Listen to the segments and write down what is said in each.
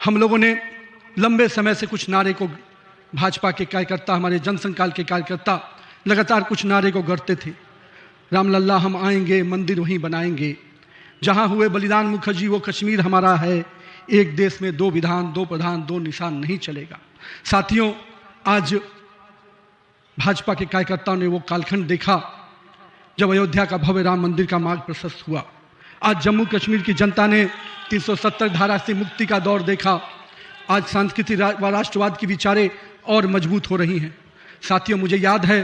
हम लोगों ने लंबे समय से कुछ नारे को, भाजपा के कार्यकर्ता, हमारे जनसंकाल के कार्यकर्ता लगातार कुछ नारे को गढ़ते थे। रामलल्ला हम आएंगे, मंदिर वहीं बनाएंगे, जहां हुए बलिदान मुखर्जी वो कश्मीर हमारा है, एक देश में दो विधान, दो प्रधान, दो निशान नहीं चलेगा। साथियों, आज भाजपा के कार्यकर्ताओं ने वो कालखंड देखा जब अयोध्या का भव्य राम मंदिर का मार्ग प्रशस्त हुआ। आज जम्मू कश्मीर की जनता ने 370 धारा से मुक्ति का दौर देखा। आज सांस्कृतिक व राष्ट्रवाद की विचारें और मजबूत हो रही हैं। साथियों, मुझे याद है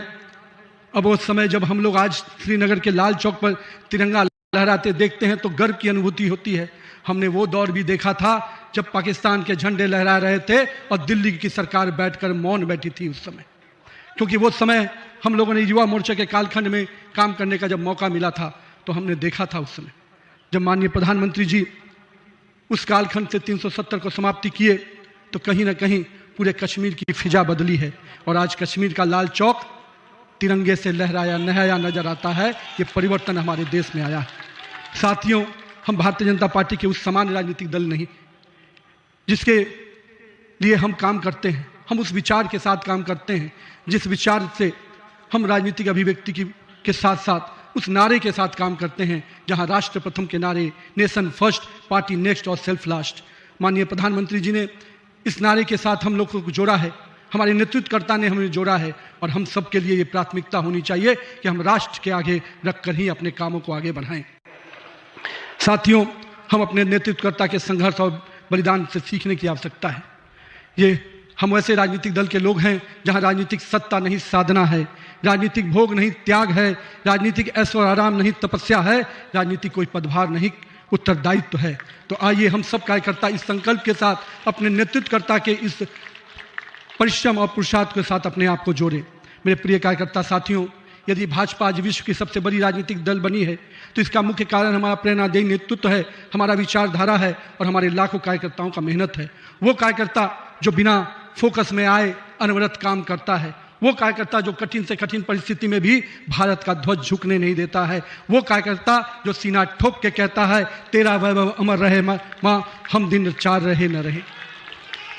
अब वो समय जब हम लोग आज श्रीनगर के लाल चौक पर तिरंगा लहराते देखते हैं तो गर्व की अनुभूति होती है। हमने वो दौर भी देखा था जब पाकिस्तान के झंडे लहरा रहे थे और दिल्ली की सरकार बैठकर मौन बैठी थी उस समय, क्योंकि वो समय हम लोगों ने युवा मोर्चा के कालखंड में काम करने का जब मौका मिला था तो हमने देखा था उस समय जब माननीय प्रधानमंत्री जी उस कालखंड से 370 को समाप्ति किए तो कहीं ना कहीं पूरे कश्मीर की फिजा बदली है और आज कश्मीर का लाल चौक तिरंगे से लहराया नहाया नजर आता है। ये परिवर्तन हमारे देश में आया है। साथियों, हम भारतीय जनता पार्टी के उस समान राजनीतिक दल नहीं जिसके लिए हम काम करते हैं, हम उस विचार के साथ काम करते हैं जिस विचार से हम राजनीतिक अभिव्यक्ति के साथ साथ उस नारे के साथ काम करते हैं जहां राष्ट्र प्रथम के नारे, नेशन फर्स्ट, पार्टी नेक्स्ट और सेल्फ लास्ट, माननीय प्रधानमंत्री जी ने इस नारे के साथ हम लोग को जोड़ा है, हमारे नेतृत्वकर्ता ने हमें जोड़ा है और हम सब के लिए ये प्राथमिकता होनी चाहिए कि हम राष्ट्र के आगे रखकर ही अपने कामों को आगे बढ़ाएं। साथियों, हम अपने नेतृत्वकर्ता के संघर्ष और बलिदान से सीखने की आवश्यकता है। ये हम वैसे राजनीतिक दल के लोग हैं जहां राजनीतिक सत्ता नहीं साधना है, राजनीतिक भोग नहीं त्याग है, राजनीतिक ऐश और आराम नहीं तपस्या है, राजनीतिक कोई पदभार नहीं उत्तरदायित्व है। तो आइए हम सब कार्यकर्ता इस संकल्प के साथ अपने नेतृत्वकर्ता के इस परिश्रम और पुरुषार्थ के साथ अपने आप को जोड़ें। मेरे प्रिय कार्यकर्ता साथियों, यदि भाजपा आज विश्व की सबसे बड़ी राजनीतिक दल बनी है तो इसका मुख्य कारण हमारा प्रेरणादायी नेतृत्व है, हमारा विचारधारा है और हमारे लाखों कार्यकर्ताओं का मेहनत है। वो कार्यकर्ता जो बिना फोकस में आए अनवरत काम करता है, वो कार्यकर्ता जो कठिन से कठिन परिस्थिति में भी भारत का ध्वज झुकने नहीं देता है, वो कार्यकर्ता जो सीना ठोक के कहता है तेरा वैभव अमर रहे माँ, हम दिन चार रहे न रहे।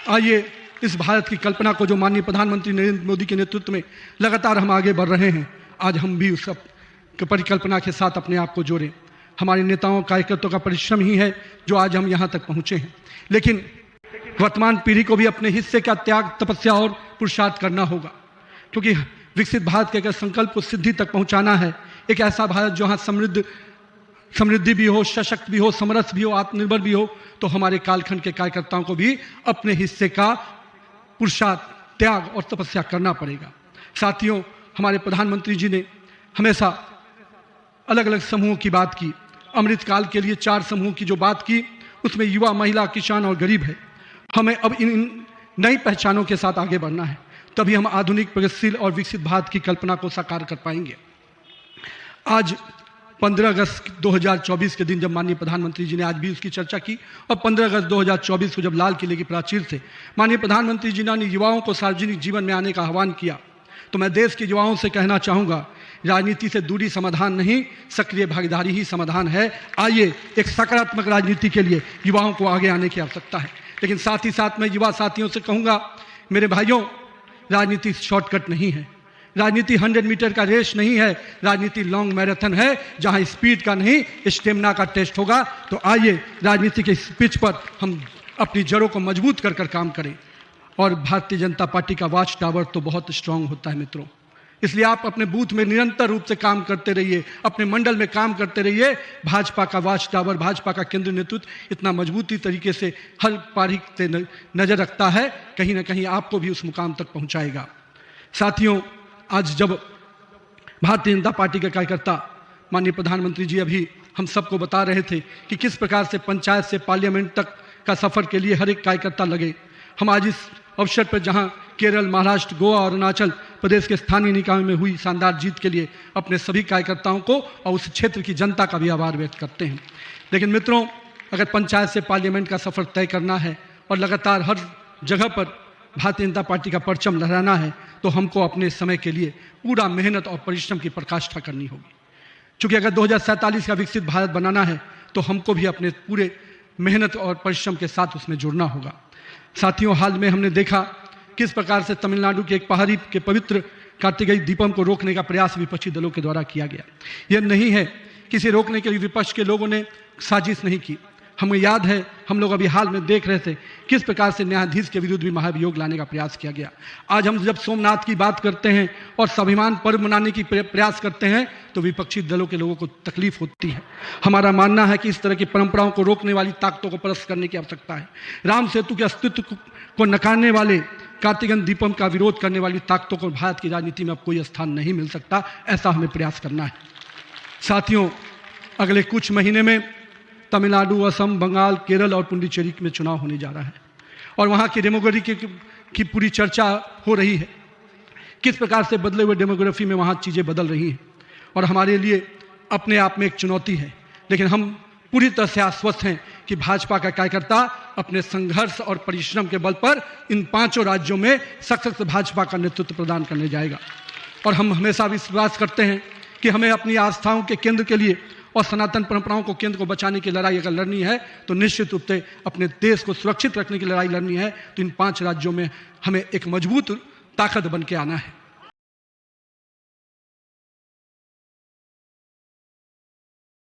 आइए इस भारत की कल्पना को जो माननीय प्रधानमंत्री नरेंद्र मोदी के नेतृत्व में लगातार हम आगे बढ़ रहे हैं, आज हम भी उस परिकल्पना के साथ अपने आप को जोड़ें। हमारे नेताओं कार्यकर्ताओं का परिश्रम ही है जो आज हम यहाँ तक पहुँचे हैं, लेकिन वर्तमान पीढ़ी को भी अपने हिस्से का त्याग, तपस्या और पुरुषार्थ करना होगा, क्योंकि विकसित भारत के अगर संकल्प को सिद्धि तक पहुँचाना है, एक ऐसा भारत जहाँ समृद्धि भी हो, सशक्त भी हो, समरस भी हो, आत्मनिर्भर भी हो, तो हमारे कालखंड के कार्यकर्ताओं को भी अपने हिस्से का पुरुषार्थ, त्याग और तपस्या करना पड़ेगा। साथियों, हमारे प्रधानमंत्री जी ने हमेशा अलग अलग समूहों की बात की। अमृतकाल के लिए 4 समूहों की जो बात की उसमें युवा, महिला, किसान और गरीब है। हमें अब इन नई पहचानों के साथ आगे बढ़ना है, तभी हम आधुनिक, प्रगतिशील और विकसित भारत की कल्पना को साकार कर पाएंगे। आज 15 अगस्त 2024 के दिन जब माननीय प्रधानमंत्री जी ने आज भी उसकी चर्चा की और 15 अगस्त 2024 को जब लाल किले की प्राचीर से माननीय प्रधानमंत्री जी ने युवाओं को सार्वजनिक जीवन में आने का आह्वान किया, तो मैं देश के युवाओं से कहना चाहूँगा, राजनीति से दूरी समाधान नहीं, सक्रिय भागीदारी ही समाधान है। आइए एक सकारात्मक राजनीति के लिए युवाओं को आगे आने की आवश्यकता है। लेकिन साथ ही साथ मैं युवा साथियों से कहूँगा, मेरे भाइयों, राजनीति शॉर्टकट नहीं है, राजनीति 100 मीटर का रेस नहीं है, राजनीति लॉन्ग मैराथन है जहां स्पीड का नहीं स्टेमिना का टेस्ट होगा। तो आइए राजनीति के इस पिच पर हम अपनी जड़ों को मजबूत कर कर काम करें। और भारतीय जनता पार्टी का वॉच टावर तो बहुत स्ट्रांग होता है मित्रों, इसलिए आप अपने बूथ में निरंतर रूप से काम करते रहिए, अपने मंडल में काम करते रहिए। भाजपा का वॉच टावर, भाजपा का केंद्रीय नेतृत्व इतना मजबूती तरीके से हर पारी से नजर रखता है, कहीं ना कहीं आपको भी उस मुकाम तक पहुंचाएगा। साथियों, आज जब भारतीय जनता पार्टी के कार्यकर्ता माननीय प्रधानमंत्री जी अभी हम सबको बता रहे थे कि किस प्रकार से पंचायत से पार्लियामेंट तक का सफर के लिए हर एक कार्यकर्ता लगे, हम आज इस अवसर पर जहां केरल, महाराष्ट्र, गोवा और अरुणाचल प्रदेश के स्थानीय निकायों में हुई शानदार जीत के लिए अपने सभी कार्यकर्ताओं को और उस क्षेत्र की जनता का भी आभार व्यक्त करते हैं। लेकिन मित्रों, अगर पंचायत से पार्लियामेंट का सफर तय करना है और लगातार हर जगह पर भारतीय जनता पार्टी का परचम लहराना है, तो हमको अपने समय के लिए पूरा मेहनत और परिश्रम की पराकाष्ठा करनी होगी। क्योंकि अगर 2047 का विकसित भारत बनाना है तो हमको भी अपने पूरे मेहनत और परिश्रम के साथ उसमें जुड़ना होगा। साथियों, हाल में हमने देखा किस प्रकार से तमिलनाडु के एक पहाड़ी के पवित्र कार्तिकेय दीपम को रोकने का प्रयास विपक्षी दलों के द्वारा किया गया। यह नहीं है किसी रोकने के लिए विपक्ष के लोगों ने साजिश नहीं की। हमें याद है, हम लोग अभी हाल में देख रहे थे किस प्रकार से न्यायाधीश के विरुद्ध भी महाभियोग लाने का प्रयास किया गया। आज हम जब सोमनाथ की बात करते हैं और स्वाभिमान पर्व मनाने की प्रयास करते हैं तो विपक्षी दलों के लोगों को तकलीफ होती है। हमारा मानना है कि इस तरह की परंपराओं को रोकने वाली ताकतों को परास्त करने की आवश्यकता है। राम सेतु के अस्तित्व को नकारने वाले कार्तिकेय दीपम का विरोध करने वाली ताकतों को भारत की राजनीति में अब कोई स्थान नहीं मिल सकता। ऐसा हमें प्रयास करना है। साथियों, अगले कुछ महीने में तमिलनाडु, असम, बंगाल, केरल और पुडुचेरी में चुनाव होने जा रहा है और वहाँ की डेमोग्राफी की पूरी चर्चा हो रही है। किस प्रकार से बदले हुए डेमोग्राफी में वहाँ चीज़ें बदल रही हैं और हमारे लिए अपने आप में एक चुनौती है। लेकिन हम पूरी तरह से आश्वस्त हैं कि भाजपा का कार्यकर्ता अपने संघर्ष और परिश्रम के बल पर इन 5 राज्यों में सशक्त भाजपा का नेतृत्व प्रदान करने जाएगा। और हम हमेशा विश्वास करते हैं कि हमें अपनी आस्थाओं के केंद्र के लिए और सनातन परंपराओं को केंद्र को बचाने की लड़ाई अगर लड़नी है तो निश्चित रूप से अपने देश को सुरक्षित रखने की लड़ाई लड़नी है तो इन 5 राज्यों में हमें एक मजबूत ताकत बन के आना है।